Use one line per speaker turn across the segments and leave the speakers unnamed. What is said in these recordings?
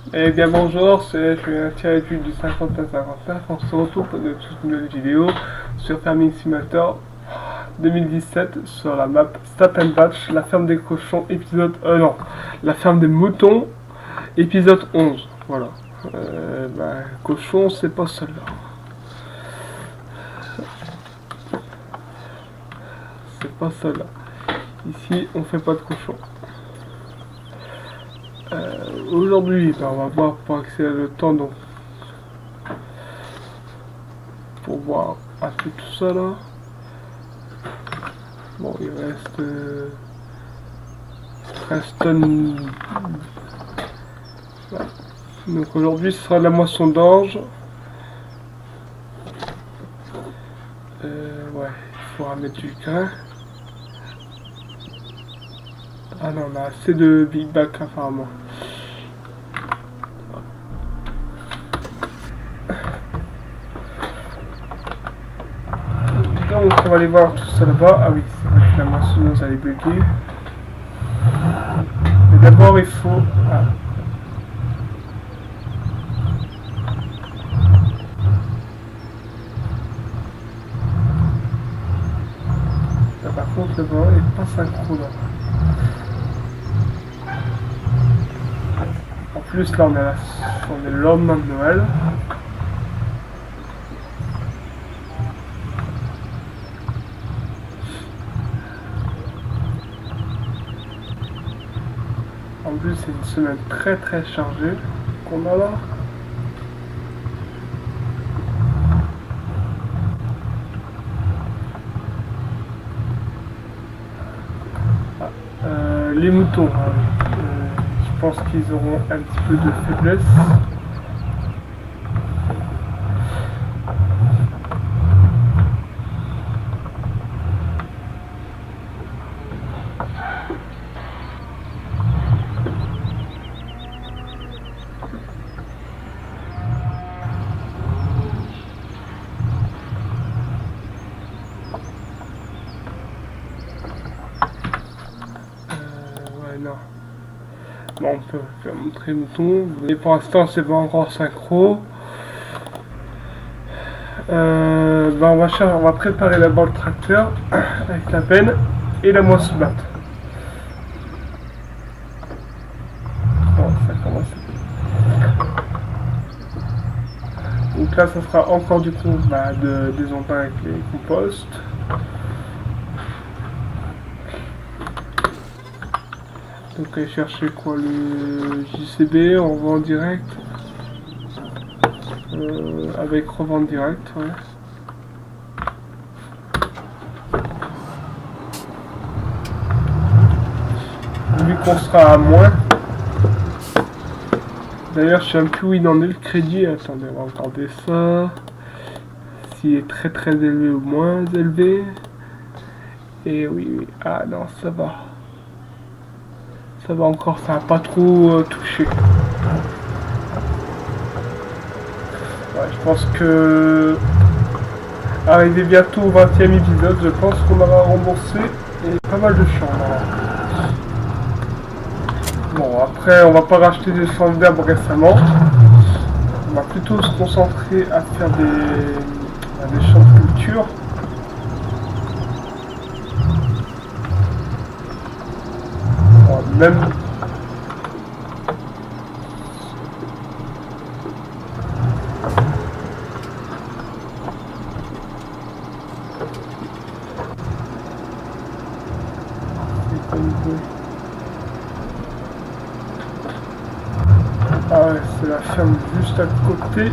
Eh bien bonjour, c'est Julien Thierry du 5959. On se retrouve pour une toute nouvelle vidéo sur Farming Simulator 2017 sur la map Stap and Batch, la ferme des cochons, épisode... non, la ferme des moutons, épisode 11. Voilà. Cochon, c'est pas celle-là. C'est pas celle-là. Ici, on fait pas de cochon. Aujourd'hui, on va voir pour accélérer le temps, donc pour voir un peu tout ça là. Bon, il reste Preston. Voilà. Donc aujourd'hui, ce sera la moisson d'orge. Ouais, il faudra mettre du grain. Ah non, on a assez de big bag apparemment. Donc on va aller voir tout ça là-bas. Ah oui, c'est vrai que la moissonneuse elle est buggée. Mais d'abord il faut... Ah. Là, par contre le vent n'est pas synchro là. En plus là on est le lendemain de Noël. En plus c'est une semaine très très chargée qu'on a là. Les moutons, je pense qu'ils auront un petit peu de faiblesse. Non. Bon, on peut faire montrer le mouton. Et pour l'instant, c'est pas encore synchro. On va préparer d'abord le tracteur avec la pelle et la moissonnette. Bon, ça commence. Donc là, ça sera encore du coup des engrais avec les composts. Donc aller chercher quoi, le JCB, on vend en direct. Avec revente direct, ouais. Vu qu'on sera à moins. D'ailleurs, je sais même plus où il en est le crédit. Attendez, on va regarder ça. S'il est très très élevé ou moins élevé. Et oui. Ah non, ça va. Ça va encore, ça n'a pas trop touché. Ouais, je pense que arrivé bientôt au 20e épisode, je pense qu'on aura remboursé et pas mal de champs. Bon, après, on va pas racheter des champs d'herbe récemment. On va plutôt se concentrer à faire des champs de culture. Bon, même... Ah ouais, c'est la ferme juste à côté.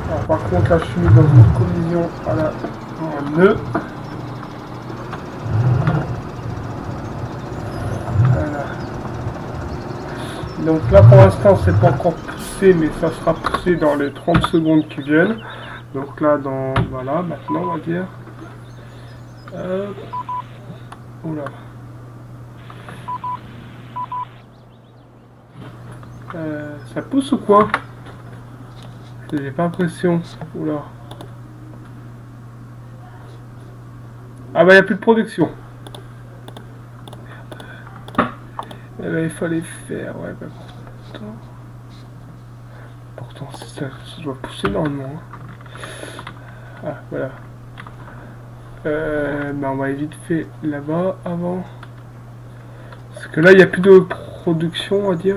Alors, par contre, là, je suis dans une collision à un nœud. Voilà. Donc là, pour l'instant, c'est pas encore poussé, mais ça sera poussé dans les 30 secondes qui viennent. Donc là, voilà, maintenant, on va dire. Oula. Ça pousse ou quoi? J'ai pas l'impression. Oula. Ah bah il n'y a plus de production. Eh ben, il fallait faire, ouais, bah pourtant ça doit pousser normalement. Ah, voilà. Bah on va aller vite fait là-bas avant. Parce que là, il n'y a plus de production, on va dire.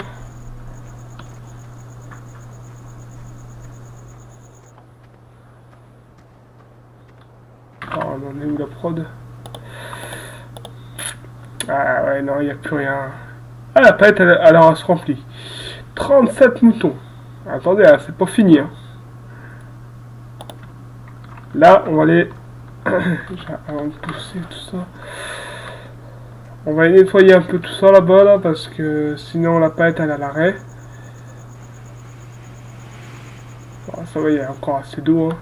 Alors, on en est où la prod? Ah ouais, non, il n'y a plus rien. Ah, la palette, elle se remplit. 37 moutons. Attendez, hein, c'est pas fini. Hein. Là, on va aller... Avant de pousser tout ça... On va nettoyer un peu tout ça là-bas, là, parce que sinon la palette, elle a l'arrêt. Bon, ça va, il y a encore assez d'eau. Hein.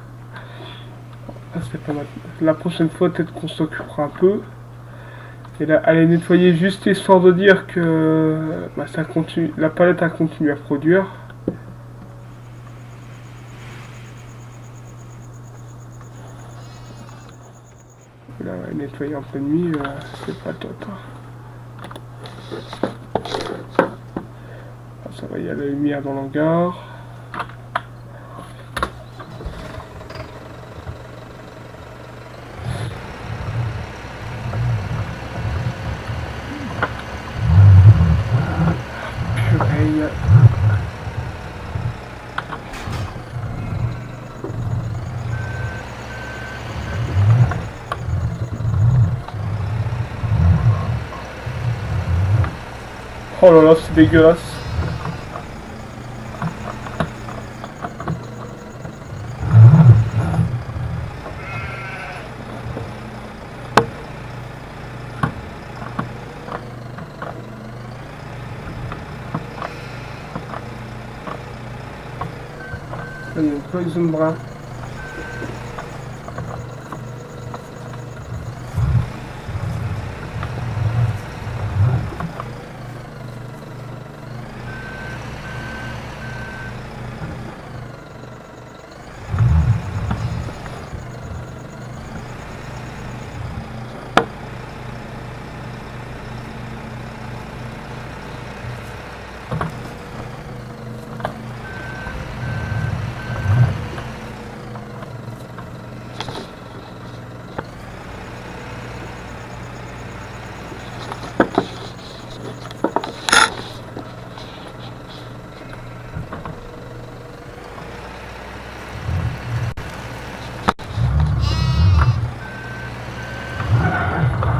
Ah, c'est pas mal. La prochaine fois, peut-être qu'on s'occupera un peu. Et là, elle est nettoyée juste histoire de dire que bah, ça continue, la palette a continué à produire. Là, elle est nettoyée en pleine nuit, c'est pas top. Ah, ça va, il y a la lumière dans l'hangar. Purée. Oh là là, c'est dégueulasse. Il y a une poison brun.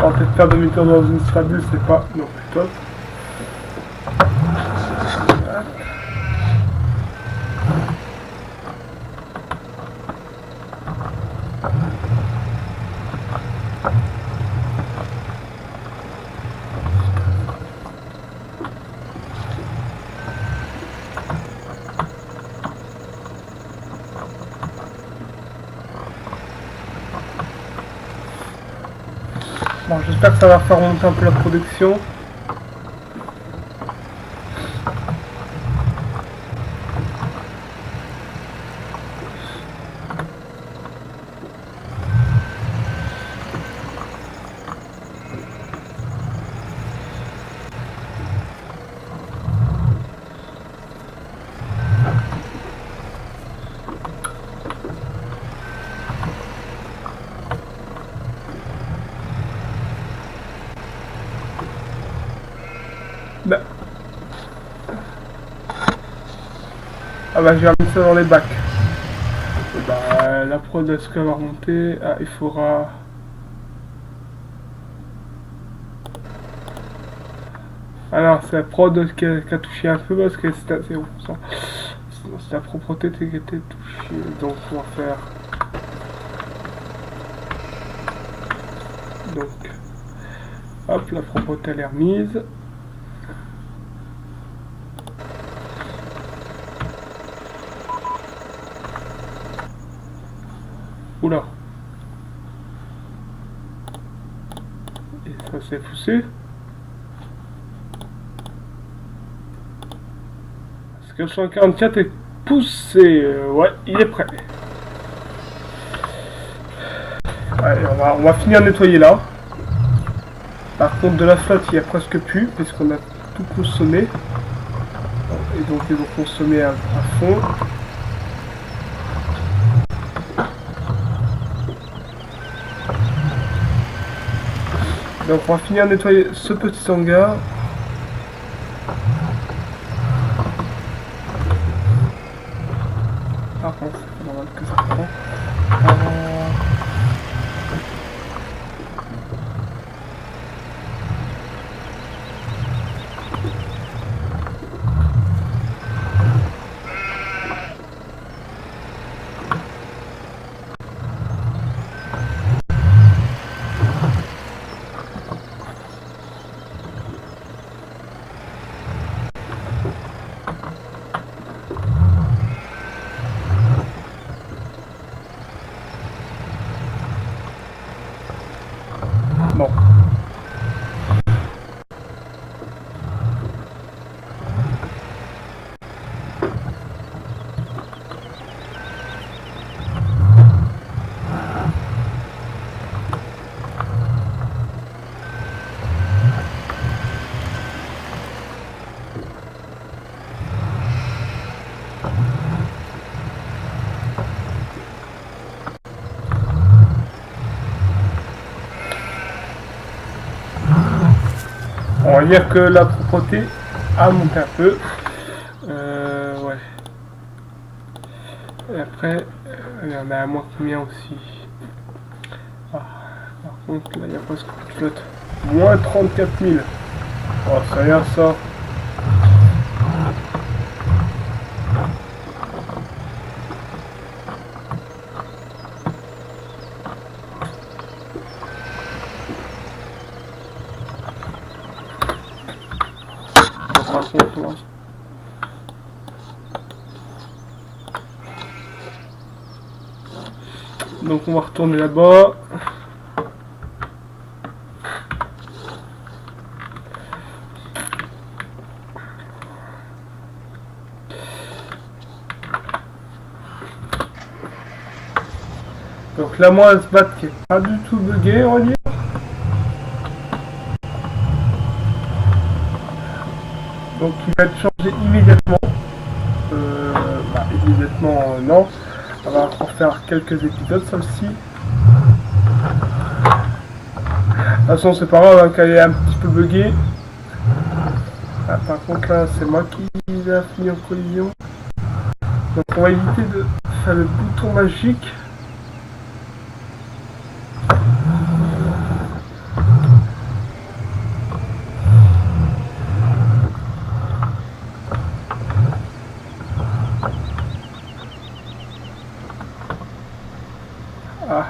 On va peut-être faire demi-tour dans une stabule, c'est pas non plus top. Bon, j'espère que ça va faire remonter un peu la production. Bah. Ah bah j'ai remis ça dans les bacs. Et bah la prod est-ce qu'elle va remonter? Ah il faudra... Alors c'est la prod qui a touché un peu parce que c'était à 0%. C'est la propreté qui était touchée. Donc on va faire... Donc... Hop, la propreté elle est remise. Oula. Et ça s'est poussé. Parce que le 144 est poussé. Ouais, il est prêt. Allez, on va finir de nettoyer là. Par contre, de la flotte, il n'y a presque plus, puisqu'on a tout consommer. Et donc ils vont consommer à fond. Donc on va finir de nettoyer ce petit hangar. Par contre, c'est normal que ça prend. Bon. On va dire que la propreté a monté un peu. Ouais. Et après, il y en a un moins qui vient aussi. Ah, par contre, là, il y a presque plus de flotte. Moins 34 000. Oh, c'est rien ça. Par contre, donc on va retourner là-bas. Donc là moi elle se bat qui est pas du tout buggé on va dire. Donc il va être changé immédiatement. Immédiatement non. On va en faire quelques épisodes celle-ci. De toute façon c'est pas grave hein, qu'elle est un petit peu buggée. Ah, par contre là c'est moi qui a fini en collision. Donc on va éviter de faire le bouton magique. Ah.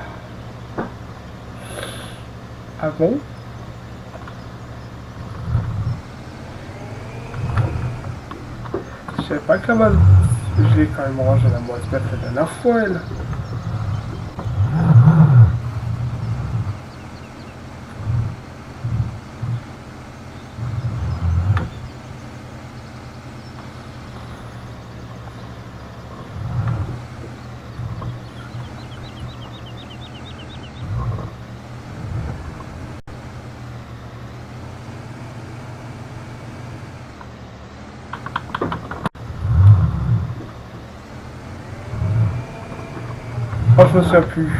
Ah bon? Je savais pas que la masse... Je l'ai quand même rangé la masse bête la dernière fois elle. Oh, je me souviens plus.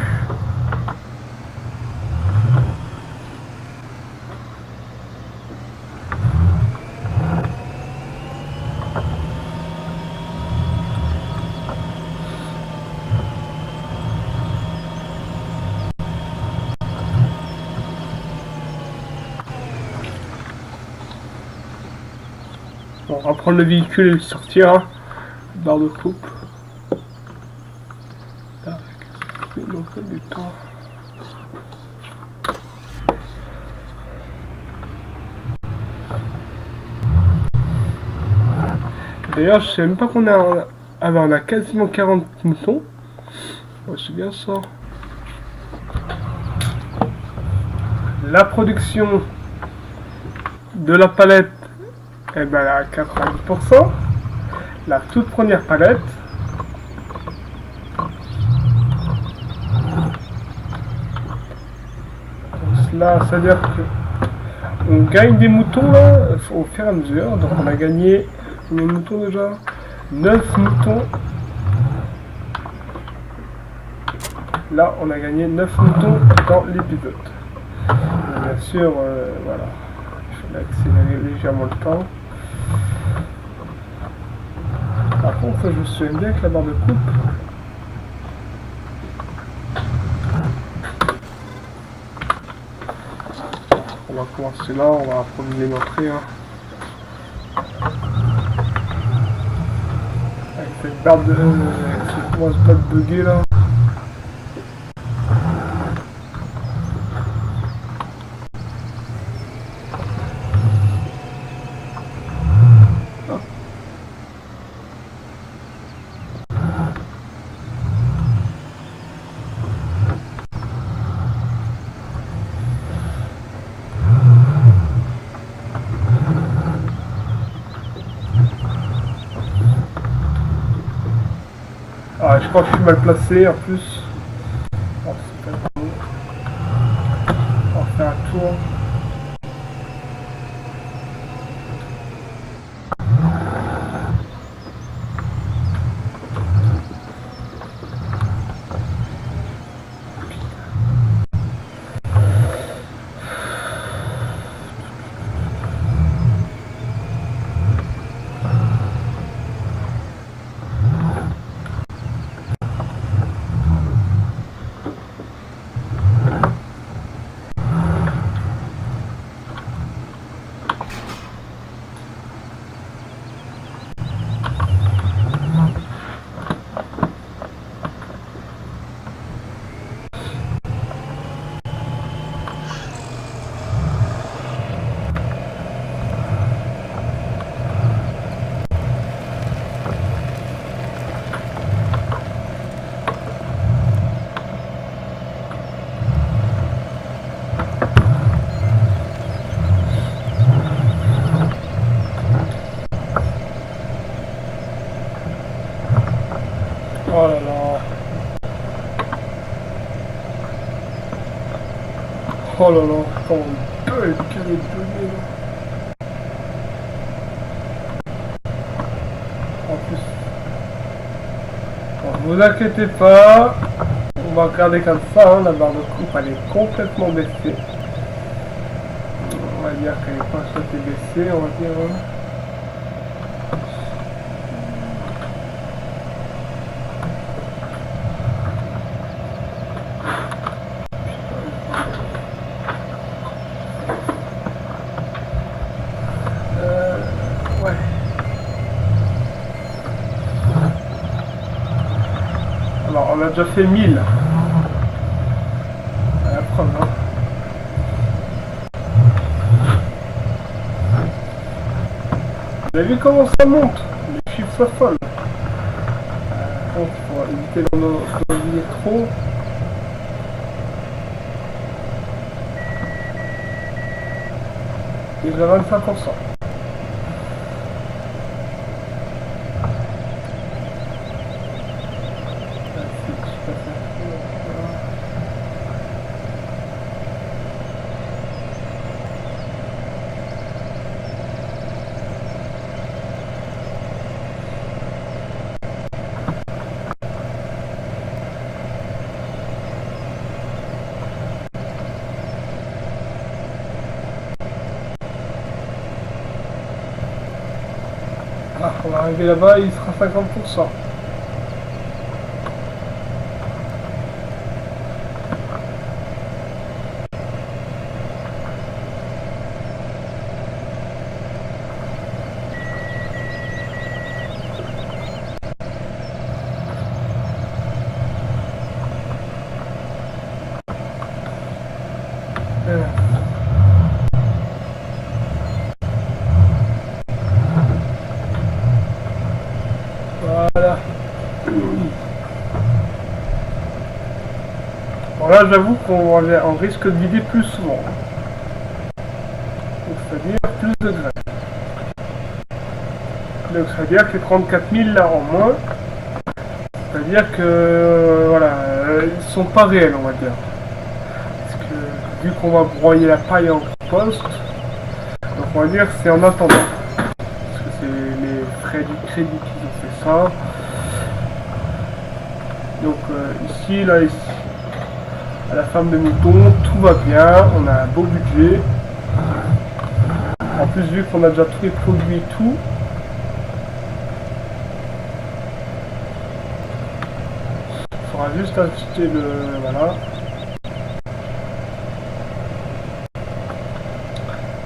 Bon, on va prendre le véhicule et le sortir. Hein. Barre de coupe. Du temps. D'ailleurs, je sais même pas qu'on a... Ah ben, on a quasiment 40 moutons. Ouais, c'est bien ça. La production de la palette, eh ben, elle est à 90%. La toute première palette. Donc là, c'est-à-dire que On gagne des moutons là au fur et à mesure. Donc on a gagné combien de moutons déjà? 9 moutons. Là on a gagné 9 moutons dans l'épisode. Bien sûr, voilà. Je vais accélérer légèrement le temps. Par contre, je me souviens bien que la barre de coupe. On va commencer là, on va apprendre les entrées. Hein. Avec cette barre de. Cette grosse barre buggée là. Ah, je crois que je suis mal placé en plus. Oh, c'est pas bon. On va faire un tour. Oh là là. Oh là là, comment on peut quel est donné là. En plus. Bon, vous inquiétez pas. On va regarder comme ça, hein, la barre de coupe elle est complètement baissée. On va dire qu'elle n'est pas assez baissée, on va dire. Hein. Ouais. Alors, on a déjà fait 1000. À la preuve, hein. Vous avez vu comment ça monte? Les chiffres s'affolent. Donc, il faut éviter d'en oublier trop. Déjà 25%. Ah, on va arriver là-bas, il sera 50%. Voilà. Bon là j'avoue qu'on risque de vider plus souvent. Donc c'est-à-dire plus de graines. Donc c'est-à-dire que les 34 000 là en moins, c'est-à-dire que voilà, ils sont pas réels on va dire. Parce que vu qu'on va broyer la paille en poste, on va dire c'est en attendant. Parce que c'est les frais du crédit qui ont fait ça. Donc ici, là, ici, à la ferme de moutons, tout va bien, on a un beau budget. En plus, vu qu'on a déjà tous les produits et tout, il faudra juste acheter le... voilà.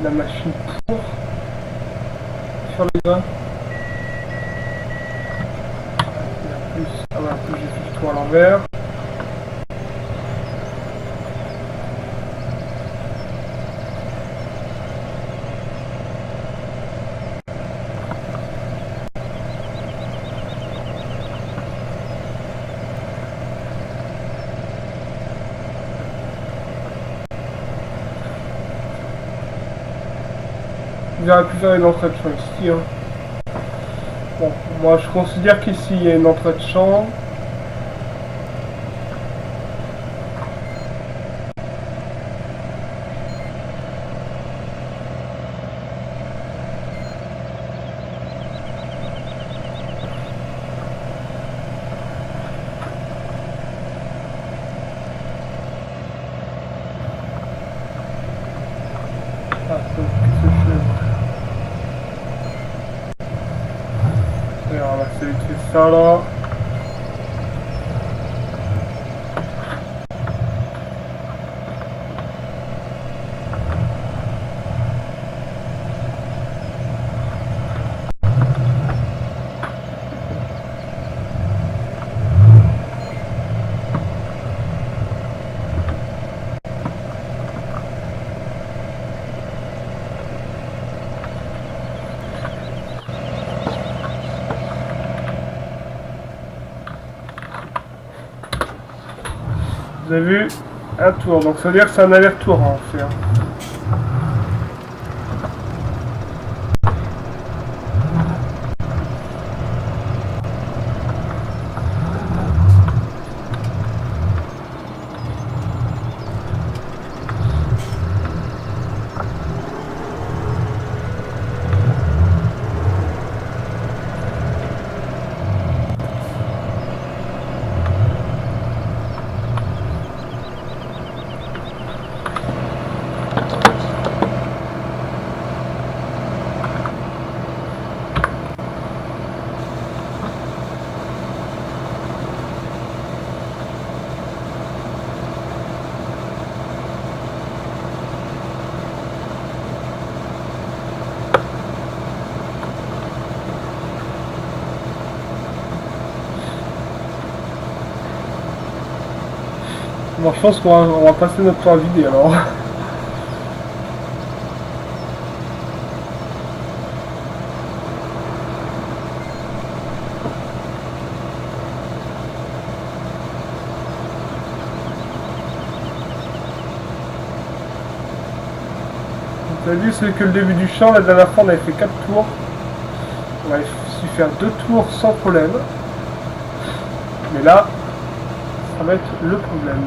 La machine pour faire les grains. Et en plus, ah bah, en plus j'ai fait le tour à l'envers. Vous aurez pu faire une entrée de champ ici. Hein. Bon, moi je considère qu'ici il y a une entrée de champ. Ah, qu'est-ce que je fais? Et on va sélectionner ça là. Vous avez vu un tour, donc ça veut dire que c'est un aller-retour à en faire. Bon, je pense qu'on va passer notre temps à vider alors. Vous avez vu, c'est que le début du champ, la dernière fois on avait fait 4 tours. On avait su faire 2 tours sans problème. Mais là, ça va être le problème.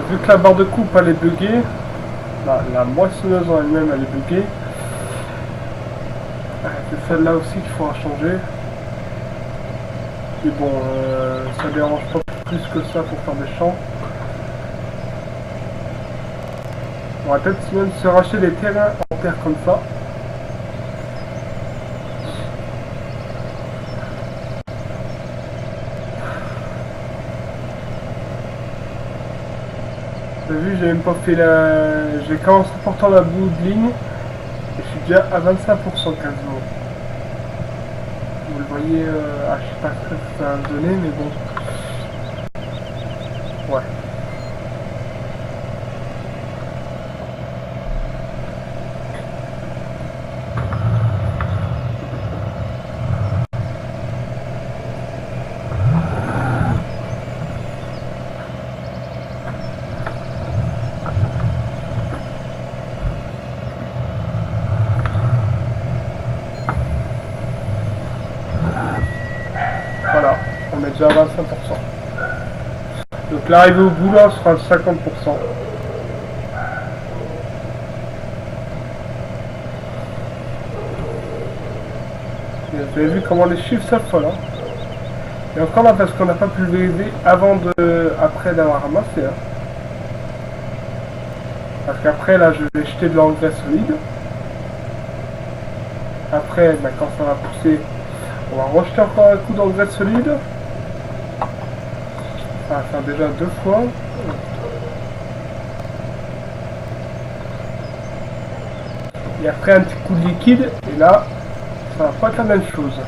Vu que la barre de coupe elle est buggée, la moissonneuse en elle-même elle est buggée. C'est celle-là aussi qu'il faudra changer. Mais bon, ça dérange pas plus que ça pour faire des champs. On va peut-être même se racheter des terrains en terre comme ça. Vous avez vu, j'ai même pas fait la... J'ai commencé portant la bout de ligne. Et je suis déjà à 25% quasiment. Vous le voyez, je sais pas ce que ça va donner, mais bon. Ouais. Voilà, On est déjà à 25%. Donc l'arrivée au bout là sera de 50%. Vous avez vu comment les chiffres s'affolent, hein. Et encore là parce qu'on n'a pas pulvérisé après d'avoir ramassé, hein. Parce qu'après là je vais jeter de l'engrais solide. Après quand ça va pousser, on va rejeter encore un coup d'engrais solide. Ça va faire déjà 2 fois. Et après un petit coup de liquide et là ça va pas être la même chose.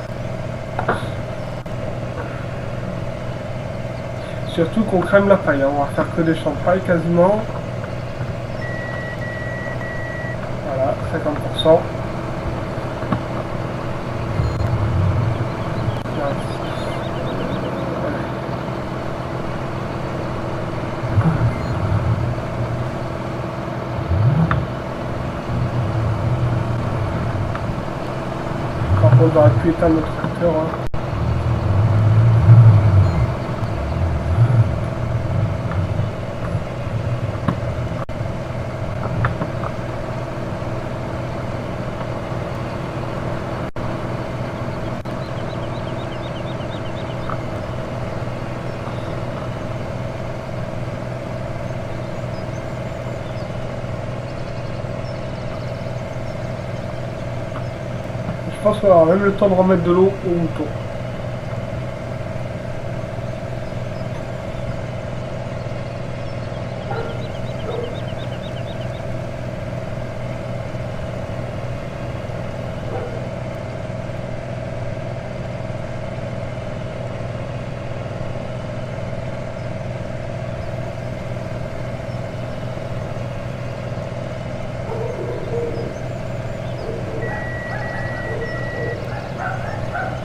Surtout qu'on crème la paille, hein. On va faire que des champs de paille quasiment. Voilà, 50%. Par contre, on aurait pu éteindre notre tracteur, hein. Je pense qu'on aura même le temps de remettre de l'eau au mouton.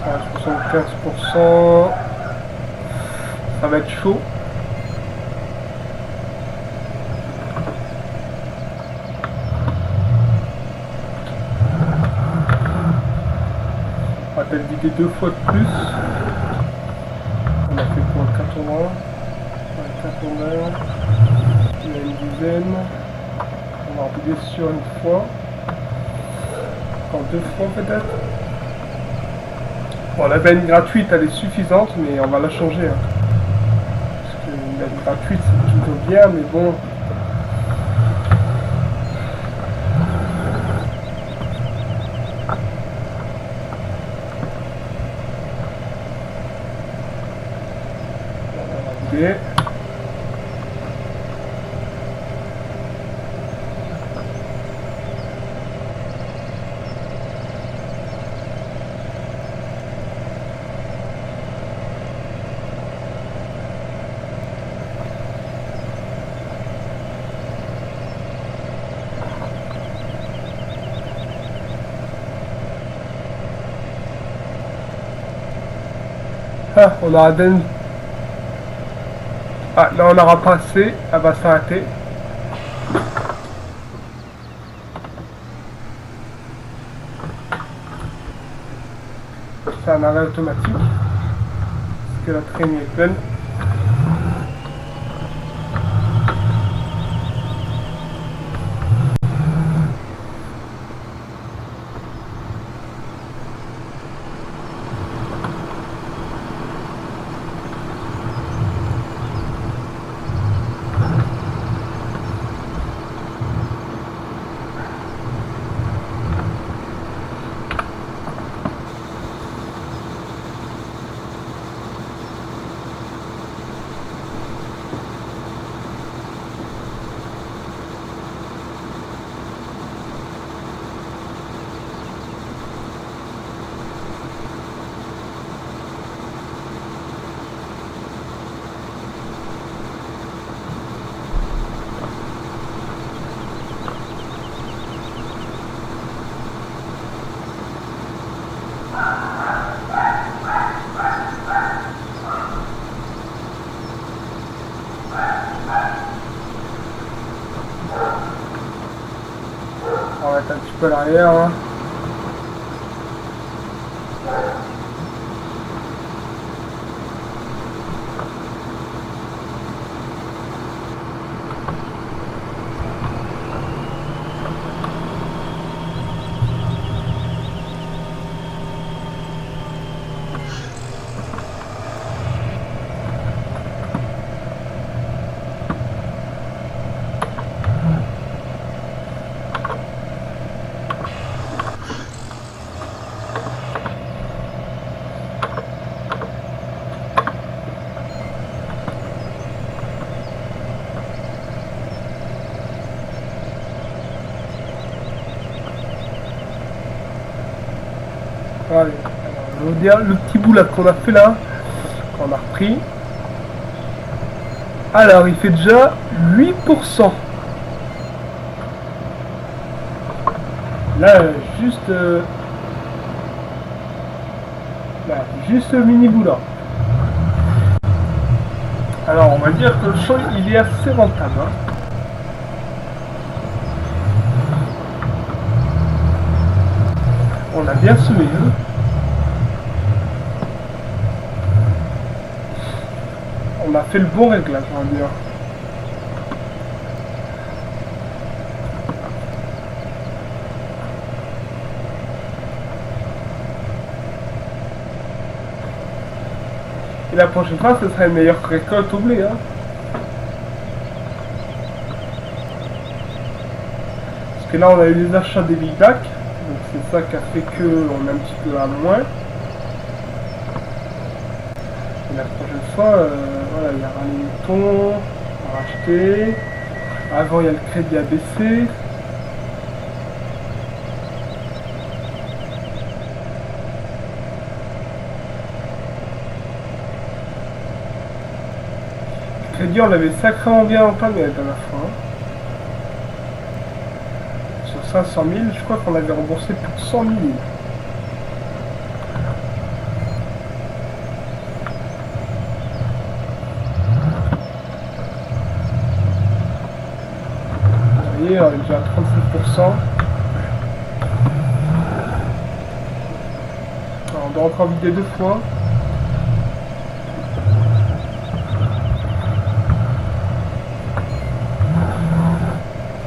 À 75%, ça va être chaud. On va peut-être vider 2 fois de plus. On a fait pour le 80. Le 80. Il y a une dizaine. On va en vider sur une fois. Encore 2 fois peut-être. Bon, la benne gratuite elle est suffisante, mais on va la changer, hein. Parce qu'une benne gratuite c'est toujours bien, mais bon. On va vider. Ah, on aura den. Ah, là on aura passé, elle va s'arrêter. C'est un arrêt automatique. Parce que la traînée est pleine. On va mettre un petit peu à l'arrière, hein. dire le petit bout là qu'on a fait là, qu'on a repris. Alors il fait déjà 8%. Là juste le mini bout là. Alors on va dire que le champ il est assez rentable. Hein. On a bien semé. Hein. On a fait le bon réglage, on va dire. Et la prochaine fois, ce sera une meilleure récolte au blé. Hein. Parce que là, on a eu les achats des big bacs. Donc c'est ça qui a fait qu'on a un petit peu à moins. Et la prochaine fois, voilà, il y aura les moutons à racheter. Avant, il y a le crédit à baisser. Le crédit, on l'avait sacrément bien entamé la dernière fois. Hein. Sur 500 000, je crois qu'on avait remboursé plus de 100 000. Vous voyez, on est déjà à 36%. Alors, on doit encore vider 2 fois.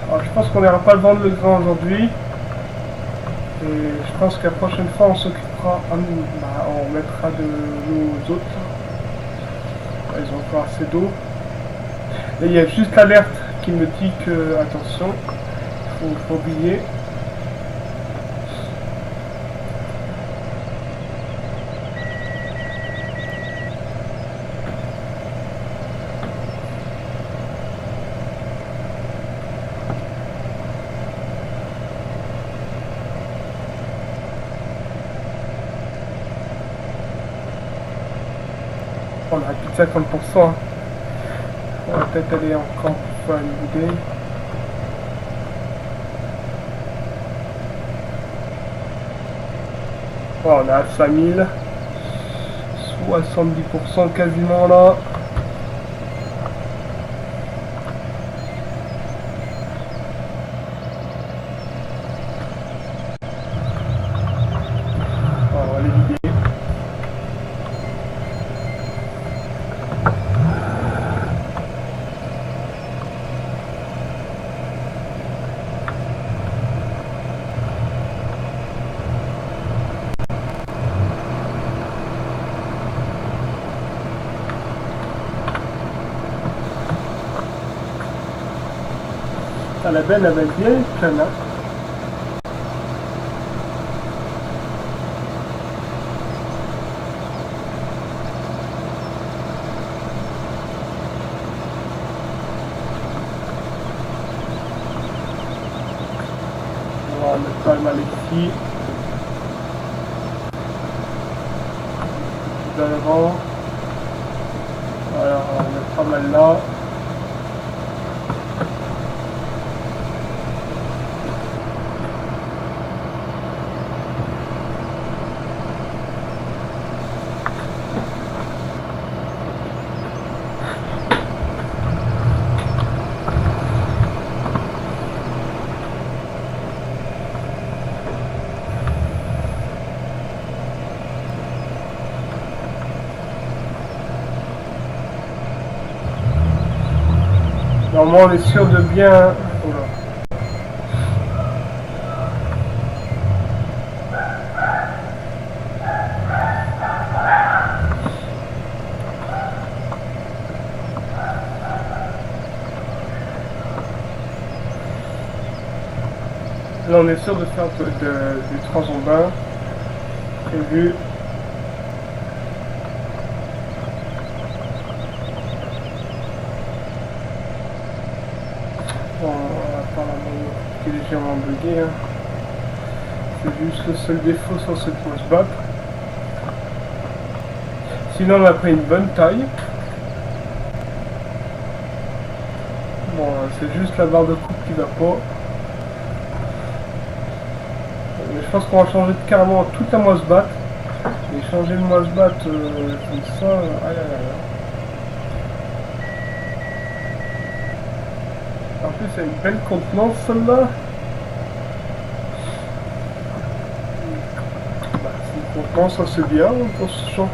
Alors, je pense qu'on n'ira pas le vendre le grain aujourd'hui. Et je pense que la prochaine fois, on s'occupera, on mettra de l'eau aux autres. Ils ont encore assez d'eau. Et il y a juste l'alerte qui me dit que, attention, il faut oublier. On a plus de 50%. On va peut-être aller encore pour faire une idée. Voilà, on a 5000. 70% quasiment là. On va les vider. La benne elle va être bien pleine. Hein. On va mettre pas mal ici. D'avant. Voilà, on va mettre pas mal là. Normalement, on est sûr de bien. Voilà. Là, on est sûr de faire du transondin prévu. Bon, apparemment, qui est légèrement bugué. Hein. C'est juste le seul défaut sur cette pause back. Sinon, on a pris une bonne taille. Bon, c'est juste la barre de coupe qui va pas. Mais je pense qu'on va changer carrément toute la moisse batte. Et changer le moisse batte comme ça, aïe aïe aïe. En plus, c'est une belle contenance celle-là. Bah, c'est une contenance assez bien pour ce champ.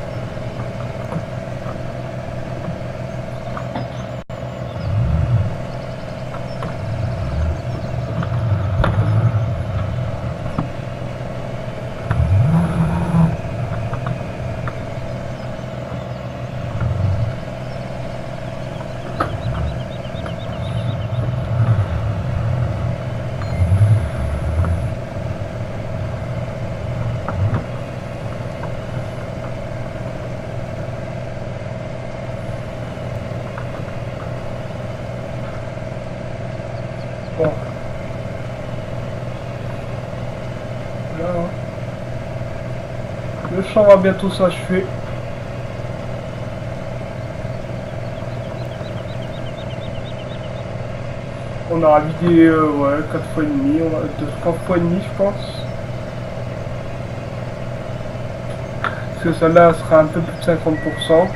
Bon. Là, hein. Le champ va bientôt s'achever. On aura vidé ouais, 4 fois et demi, 3 fois et demi je pense. Parce que celle-là sera un peu plus de 50%. Voilà.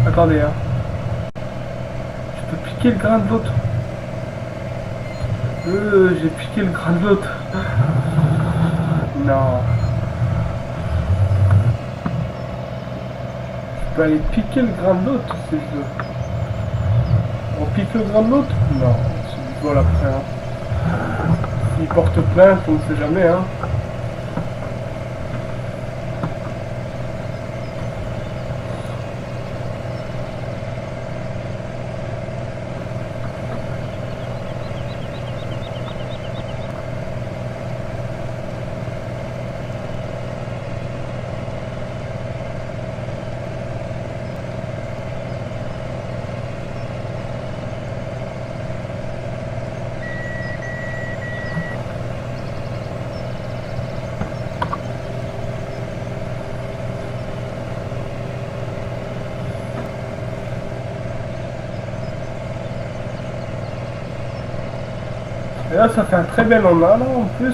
Attendez, hein. Je peux piquer le grain de l'autre. J'ai piqué le grain de l'autre. Non. Je peux aller piquer le grain de l'autre si je veux. On pique le grain de l'autre? Non. C'est du vol après. Hein. S'il porte plainte, on ne sait jamais. Hein. Et là, ça fait un très bel en A, là, en plus.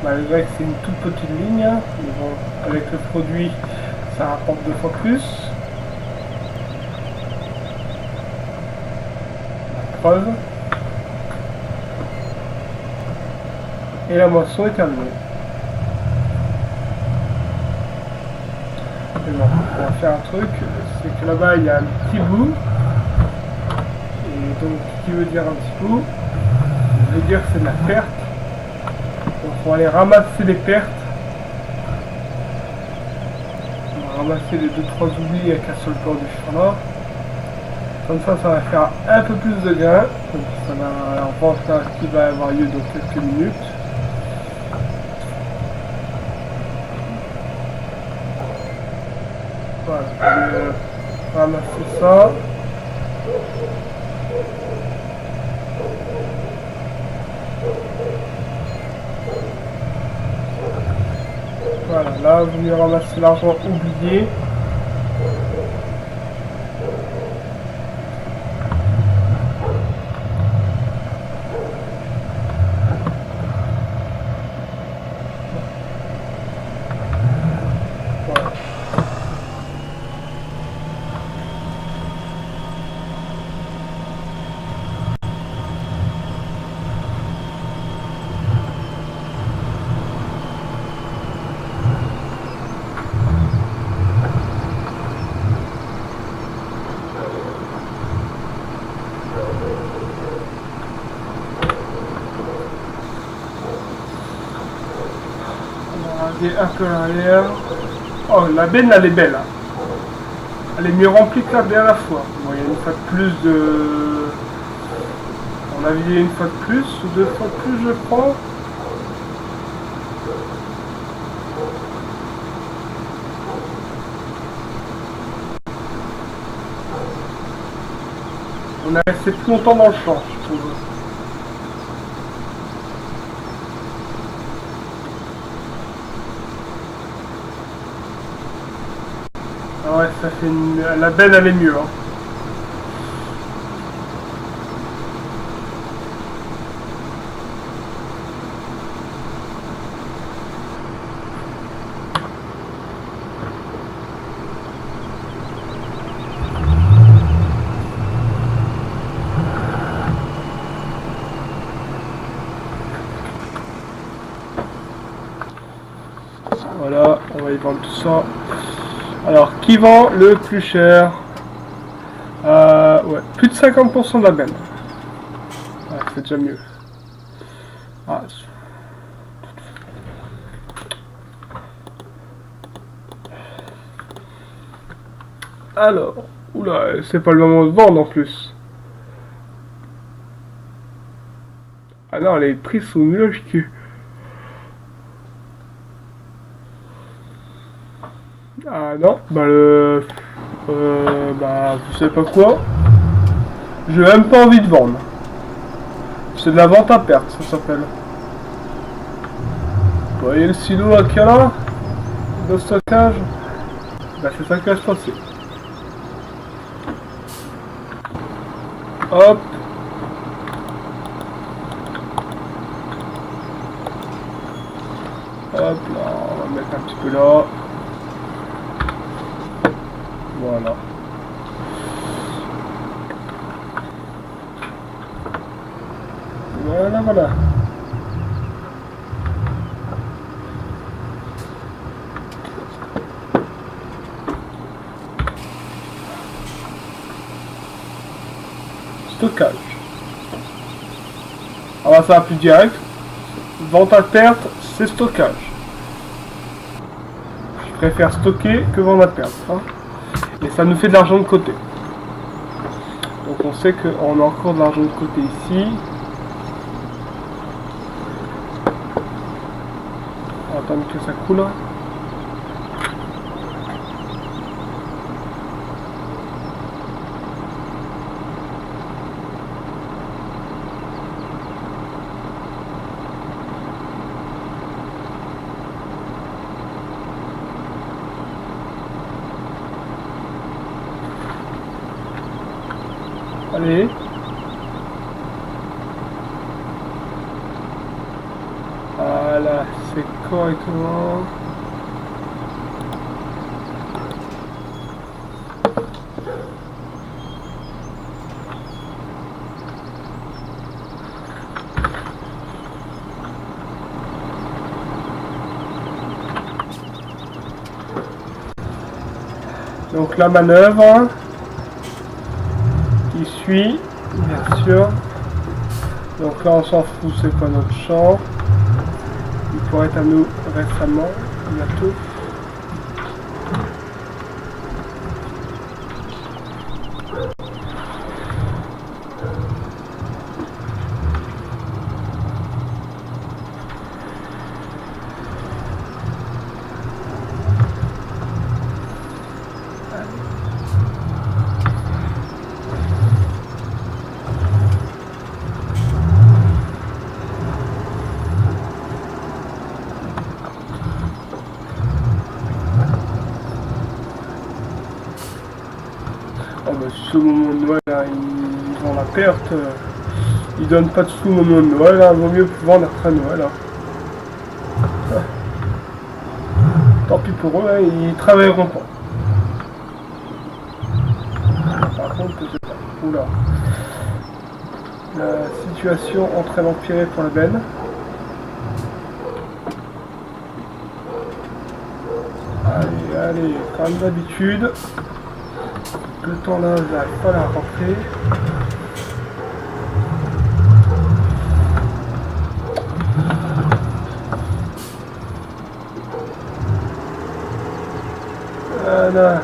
Malgré que c'est une toute petite ligne, hein. Mais bon, avec le produit, ça rapporte 2 fois plus. La preuve. Et la moisson est terminée. Et bon, on va faire un truc, c'est que là-bas, il y a un petit bout. Et donc, qui veut dire un petit bout? Veut dire que c'est de la perte. Donc on va aller ramasser les pertes. On va ramasser les 2-3 oublis avec un seul bord du champ là. Comme ça va faire un peu plus de grains. Donc ça va, on pense qu'il va avoir lieu dans quelques minutes. Voilà, on va ramasser ça. Voilà, là, vous venez ramasser l'argent oublié. Voilà. Un peu à l'arrière. Oh, la benne, elle est belle. Hein. Elle est mieux remplie que la dernière fois. Bon, il y a une fois de plus de... On a vidé une fois de plus, ou deux fois de plus, je crois. On est resté plus longtemps dans le champ, je trouve. Ah ouais, ça fait une... La benne, elle est mieux. Hein. Voilà, on va y vendre tout ça. Alors, qui vend le plus cher? Ouais, plus de 50% de la benne. Ouais, c'est déjà mieux. Ah. Alors, oula, c'est pas le moment de vendre en plus. Ah non, les prix sont nuls à chier. Ah non, bah bah, vous savez pas quoi? J'ai même pas envie de vendre. C'est de la vente à perte, ça s'appelle. Vous voyez le silo là qu'il y a là? De stockage? Bah c'est ça qui va se passer. Hop. Hop là, on va mettre un petit peu là. Voilà. Voilà, voilà. Stockage. Alors ça va plus direct. Vente à perte, c'est stockage. Je préfère stocker que vendre à perte. Hein. Et ça nous fait de l'argent de côté. Donc on sait qu'on a encore de l'argent de côté ici. On va attendre que ça coule. Allez. Voilà, c'est correctement. Donc la manœuvre qui suit, bien sûr. Donc là on s'en fout, c'est pas notre champ. Il pourrait être à nous récemment, bientôt. Oh bah si au moment de Noël, hein, ils ont la perte, ils donnent pas de sous au moment de Noël, hein, vaut mieux vendre après Noël. Hein. Tant pis pour eux, hein, ils travailleront pas. Par contre, je sais pas. Oula. La situation en train d'empirer pour la benne. Allez, allez, comme d'habitude. Le temps là, j'arrive pas à la rentrer. Voilà.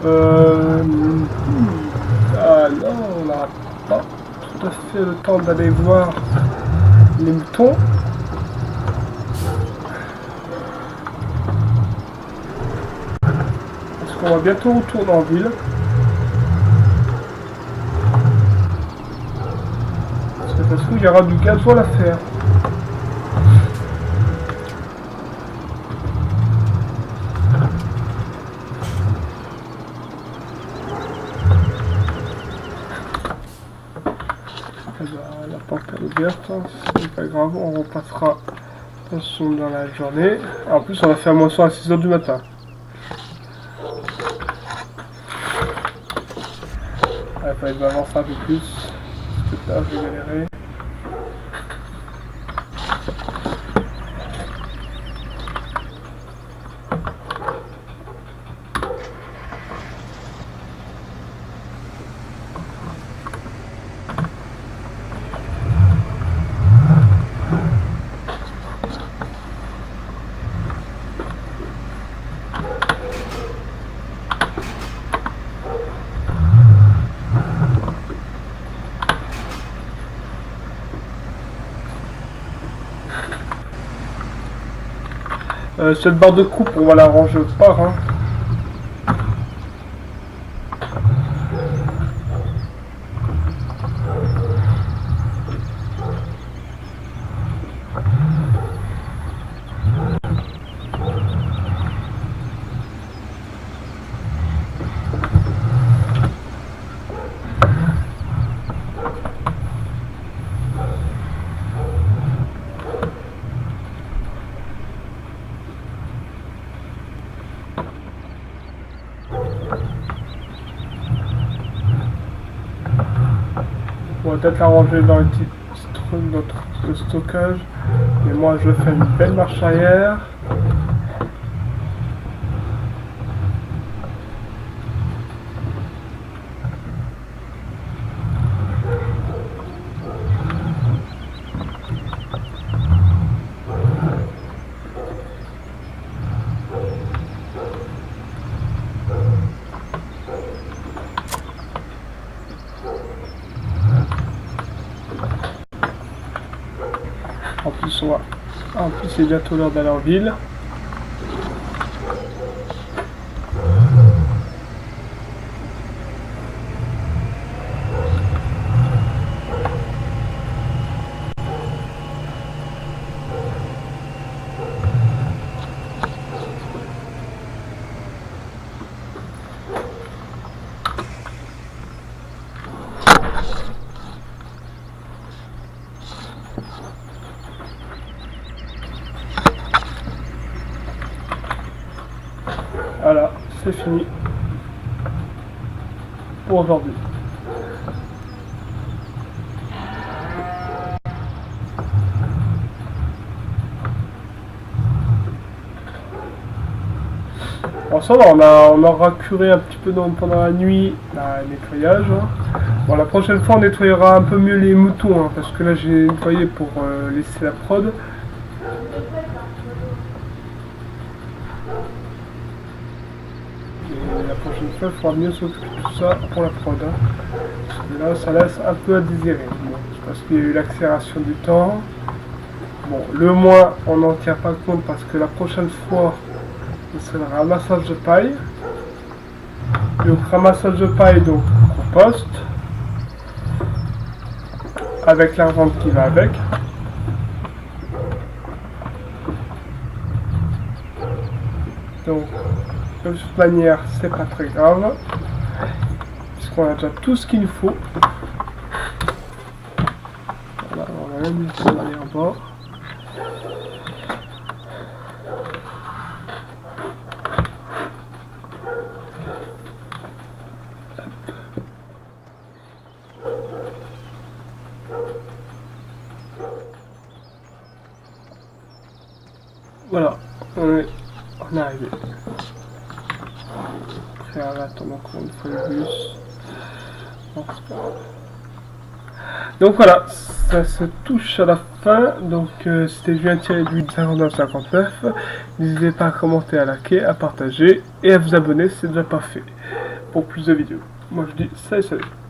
Ah non, on n'a pas tout à fait le temps d'aller voir les moutons. Parce qu'on va bientôt retourner en ville. Parce que de toute façon, il y aura du gasoil à faire. La porte est ouverte, hein, c'est pas grave, on repassera dans la journée. En plus, on va faire moisson à 6 h du matin. Il fallait que j'avance un peu plus. Parce que là, je vais galérer. Cette barre de coupe, on va la ranger au part. Hein. On va peut-être la ranger dans le petit truc de stockage. Mais moi, je fais une belle marche arrière. En plus, c'est bientôt l'heure d'aller en ville. Voilà, c'est fini pour aujourd'hui. Bon, ça va, on aura curé un petit peu pendant la nuit le nettoyage. Hein. Bon, la prochaine fois, on nettoyera un peu mieux les moutons, hein, parce que là, j'ai nettoyé pour laisser la prod. La prochaine fois, il faudra mieux s'occuper de tout ça pour la prod. Hein. Parce que là, ça laisse un peu à désirer. Bon, parce qu'il y a eu l'accélération du temps. Bon, le moins, on n'en tient pas compte parce que la prochaine fois, c'est le ramassage de paille. Donc, ramassage de paille, donc compost. Avec la revente qui va avec. Donc, de toute manière, c'est pas très grave, puisqu'on a déjà tout ce qu'il nous faut. Voilà, on va même laisser aller en bas. Voilà, on est arrivé. Après, on va attendre encore une fois le bus. Non, c'est pas grave. Donc voilà, ça se touche à la fin. Donc c'était Julien Thierry du 5959. N'hésitez pas à commenter, à liker, à partager et à vous abonner si ce n'est déjà pas fait. pour plus de vidéos. Moi je dis salut salut.